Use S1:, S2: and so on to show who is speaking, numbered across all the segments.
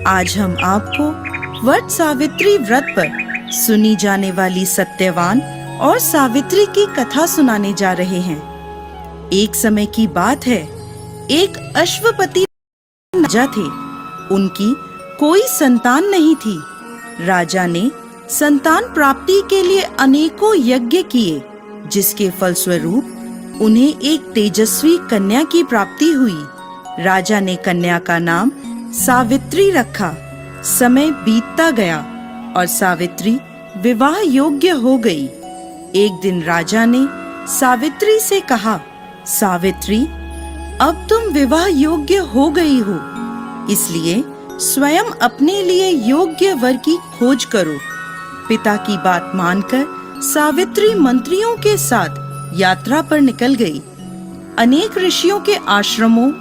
S1: आज हम आपको वट सावित्री व्रत पर सुनी जाने वाली सत्यवान और सावित्री की कथा सुनाने जा रहे हैं। एक समय की बात है, एक अश्वपति राजा थे। उनकी कोई संतान नहीं थी। राजा ने संतान प्राप्ति के लिए अनेकों यज्ञ किए, जिसके फलस्वरूप उन्हें एक तेजस्वी कन्या की प्राप्ति हुई। राजा ने कन्या का नाम सावित्री रखा। समय बीतता गया और सावित्री विवाह योग्य हो गई। एक दिन राजा ने सावित्री से कहा, सावित्री, अब तुम विवाह योग्य हो गई हो, इसलिए स्वयं अपने लिए योग्य वर की खोज करो। पिता की बात मानकर सावित्री मंत्रियों के साथ यात्रा पर निकल गई। अनेक ऋषियों के आश्रमों,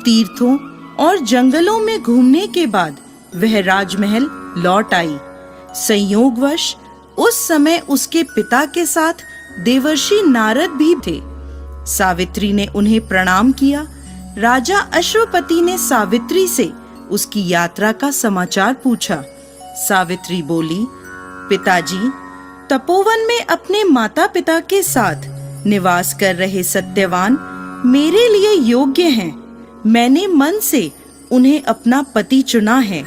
S1: तीर्थों और जंगलों में घूमने के बाद वह राजमहल लौट आई। संयोगवश उस समय उसके पिता के साथ देवर्षि नारद भी थे। सावित्री ने उन्हें प्रणाम किया। राजा अश्वपति ने सावित्री से उसकी यात्रा का समाचार पूछा। सावित्री बोली, पिताजी, तपोवन में अपने माता पिता के साथ निवास कर रहे सत्यवान मेरे लिए योग्य हैं। मैंने मन से उन्हें अपना पति चुना है।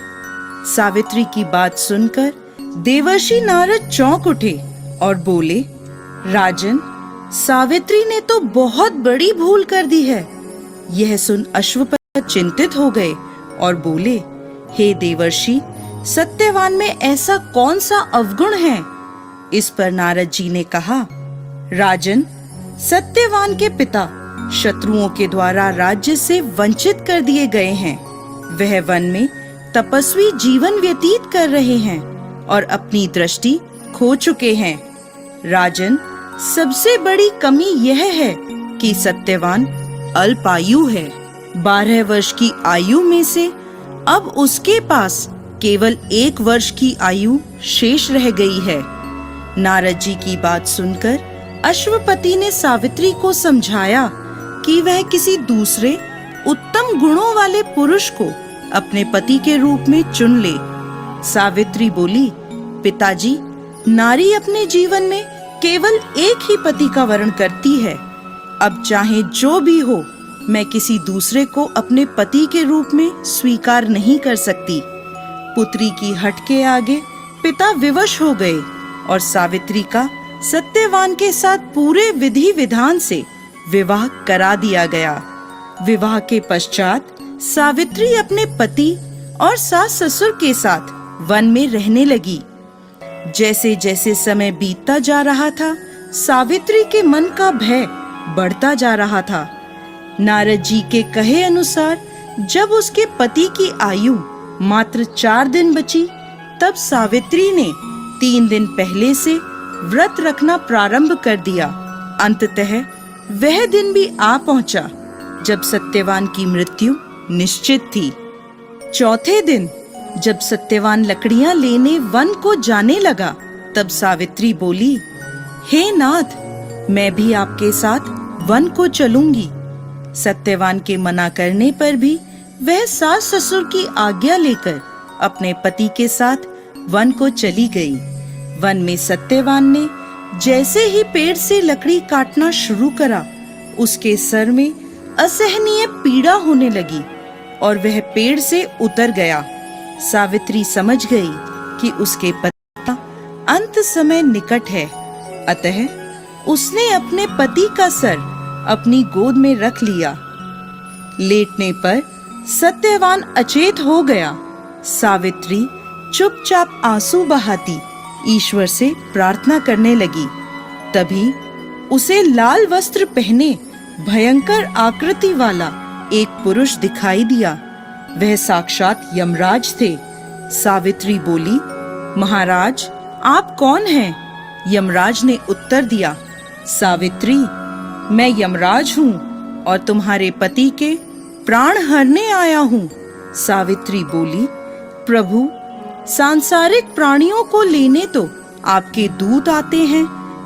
S1: सावित्री की बात सुनकर देवर्षि नारद चौंक उठे और बोले, राजन, सावित्री ने तो बहुत बड़ी भूल कर दी है। यह सुन अश्वपति चिंतित हो गए और बोले, हे देवर्षि, सत्यवान में ऐसा कौन सा अवगुण है? इस पर नारद जी ने कहा, राजन, सत्यवान के पिता शत्रुओं के द्वारा राज्य से वंचित कर दिए गए हैं। वह वन में तपस्वी जीवन व्यतीत कर रहे हैं और अपनी दृष्टि खो चुके हैं। राजन, सबसे बड़ी कमी यह है कि सत्यवान अल्पायु है। 12 वर्ष की आयु में से अब उसके पास केवल 1 वर्ष की आयु शेष रह गई है। नारद जी की बात सुनकर अश्वपति ने सावित्री को समझाया कि वह किसी दूसरे उत्तम गुणों वाले पुरुष को अपने पति के रूप में चुन ले। सावित्री बोली, पिताजी, नारी अपने जीवन में केवल एक ही पति का वर्ण करती है। अब चाहे जो भी हो, मैं किसी दूसरे को अपने पति के रूप में स्वीकार नहीं कर सकती। पुत्री की हट के आगे पिता विवश हो गए और सावित्री का सत्यवान के साथ पूरे विधि विधान से विवाह करा दिया गया। विवाह के पश्चात सावित्री अपने पति और सास ससुर के साथ वन में रहने लगी। जैसे जैसे समय बीतता जा रहा था, सावित्री के मन का भय बढ़ता जा रहा था। नारद जी के कहे अनुसार जब उसके पति की आयु मात्र 4 दिन बची, तब सावित्री ने 3 दिन पहले से व्रत रखना प्रारंभ कर दिया। अंततः वह दिन भी आ पहुंचा जब सत्यवान की मृत्यु निश्चित थी। चौथे दिन जब सत्यवान लकड़ियां लेने वन को जाने लगा, तब सावित्री बोली, हे नाथ, मैं भी आपके साथ वन को चलूंगी। सत्यवान के मना करने पर भी वह सास ससुर की आज्ञा लेकर अपने पति के साथ वन को चली गई। वन में सत्यवान ने जैसे ही पेड़ से लकड़ी काटना शुरू करा, उसके सर में असहनीय पीड़ा होने लगी और वह पेड़ से उतर गया। सावित्री समझ गई कि उसके पति का अंत समय निकट है, अतः उसने अपने पति का सर अपनी गोद में रख लिया। लेटने पर सत्यवान अचेत हो गया। सावित्री चुपचाप आंसू बहाती ईश्वर से प्रार्थना करने लगी। तभी उसे लाल वस्त्र पहने भयंकर आकृति वाला एक पुरुष दिखाई दिया। वह साक्षात यमराज थे। सावित्री बोली, महाराज, आप कौन हैं? यमराज ने उत्तर दिया, सावित्री, मैं यमराज हूँ और तुम्हारे पति के प्राण हरने आया हूँ। सावित्री बोली, प्रभु, सांसारिक प्राणियों को लेने तो आपके दूत आते हैं,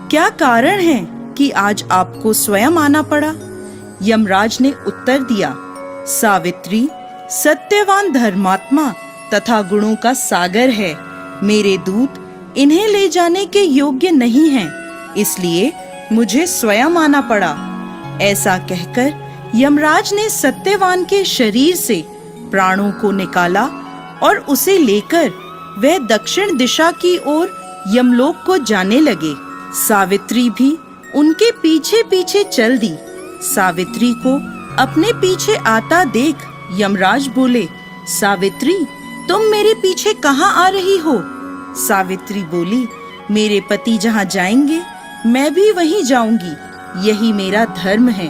S1: क्या कारण है कि आज आपको स्वयं आना पड़ा? यमराज ने उत्तर दिया, सावित्री, सत्यवान धर्मात्मा तथा गुणों का सागर है। मेरे दूत इन्हें ले जाने के योग्य नहीं हैं, इसलिए मुझे स्वयं आना पड़ा। ऐसा कहकर यमराज ने सत्यवान के शरीर से प्राणों को निकाला और उसे लेकर वह दक्षिण दिशा की ओर यमलोक को जाने लगे। सावित्री भी उनके पीछे पीछे चल दी। सावित्री को अपने पीछे आता देख यमराज बोले, सावित्री, तुम मेरे पीछे कहाँ आ रही हो? सावित्री बोली, मेरे पति जहाँ जाएंगे मैं भी वहीं जाऊंगी, यही मेरा धर्म है।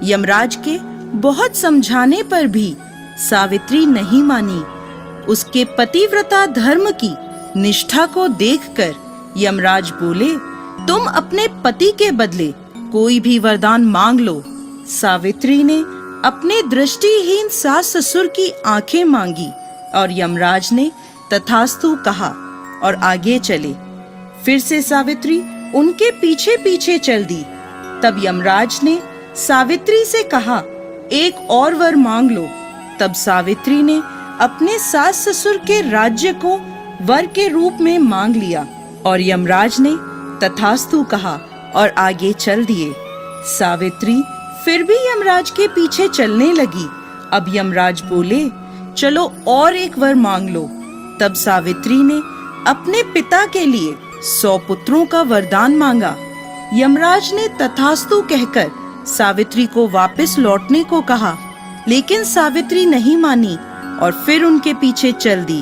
S1: यमराज के बहुत समझाने पर भी सावित्री नहीं मानी। उसके पतिव्रता धर्म की निष्ठा को देखकर यमराज बोले, तुम अपने पति के बदले कोई भी वरदान मांग लो। सावित्री ने अपने दृष्टिहीन सास ससुर की आंखें मांगी और यमराज ने तथास्तु कहा और आगे चले। फिर से सावित्री उनके पीछे पीछे चल दी। तब यमराज ने सावित्री से कहा, एक और वर मांग लो। तब सावित्री ने अपने सास ससुर के राज्य को वर के रूप में मांग लिया और यमराज ने तथास्तु कहा और आगे चल दिए। सावित्री फिर भी यमराज के पीछे चलने लगी। अब यमराज बोले, चलो और एक वर मांग लो। तब सावित्री ने अपने पिता के लिए 100 पुत्रों का वरदान मांगा। यमराज ने तथास्तु कहकर सावित्री को वापस लौटने को कहा, लेकिन सावित्री नहीं मानी और फिर उनके पीछे चल दी।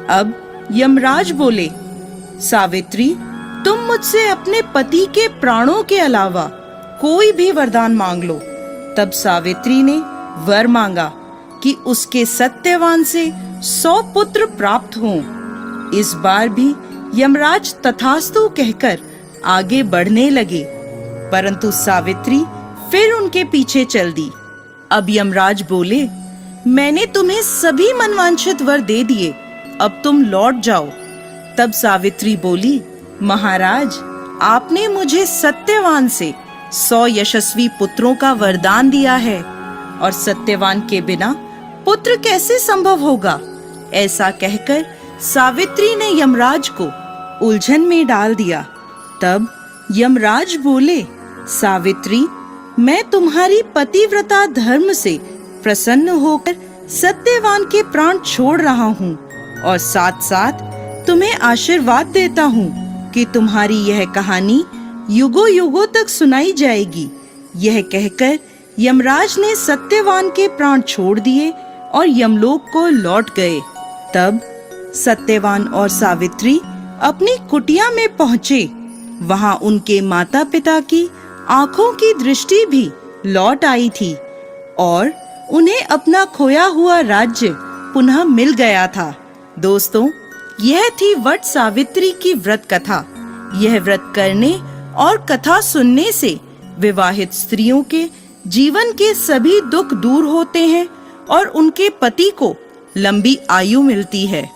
S1: अब यमराज बोले, सावित्री, तुम मुझसे अपने पति के प्राणों के अलावा कोई भी वरदान मांग लो। तब सावित्री ने वर मांगा कि उसके सत्यवान से 100 पुत्र प्राप्त हों। इस बार भी यमराज तथास्तु कहकर आगे बढ़ने लगे, परंतु सावित्री फिर उनके पीछे चल दी। अब यमराज बोले, मैंने तुम्हें सभी मनवांछित वर दे दिए, अब तुम लौट जाओ। तब सावित्री बोली, महाराज, आपने मुझे सत्यवान से 100 यशस्वी पुत्रों का वरदान दिया है और सत्यवान के बिना पुत्र कैसे संभव होगा? ऐसा कहकर सावित्री ने यमराज को उलझन में डाल दिया। तब यमराज बोले, सावित्री, मैं तुम्हारी पतिव्रता धर्म से प्रसन्न होकर सत्यवान के प्राण छोड़ रहा हूँ और साथ साथ तुम्हें आशीर्वाद देता हूँ कि तुम्हारी यह कहानी युगों युगों तक सुनाई जाएगी। यह कहकर यमराज ने सत्यवान के प्राण छोड़ दिए और यमलोक को लौट गए। तब सत्यवान और सावित्री अपनी कुटिया में पहुँचे। वहाँ उनके माता पिता की आंखों की दृष्टि भी लौट आई थी और उन्हें अपना खोया हुआ राज्य पुनः मिल गया था। दोस्तों, यह थी वट सावित्री की व्रत कथा। यह व्रत करने और कथा सुनने से विवाहित स्त्रियों के जीवन के सभी दुख दूर होते हैं और उनके पति को लंबी आयु मिलती है।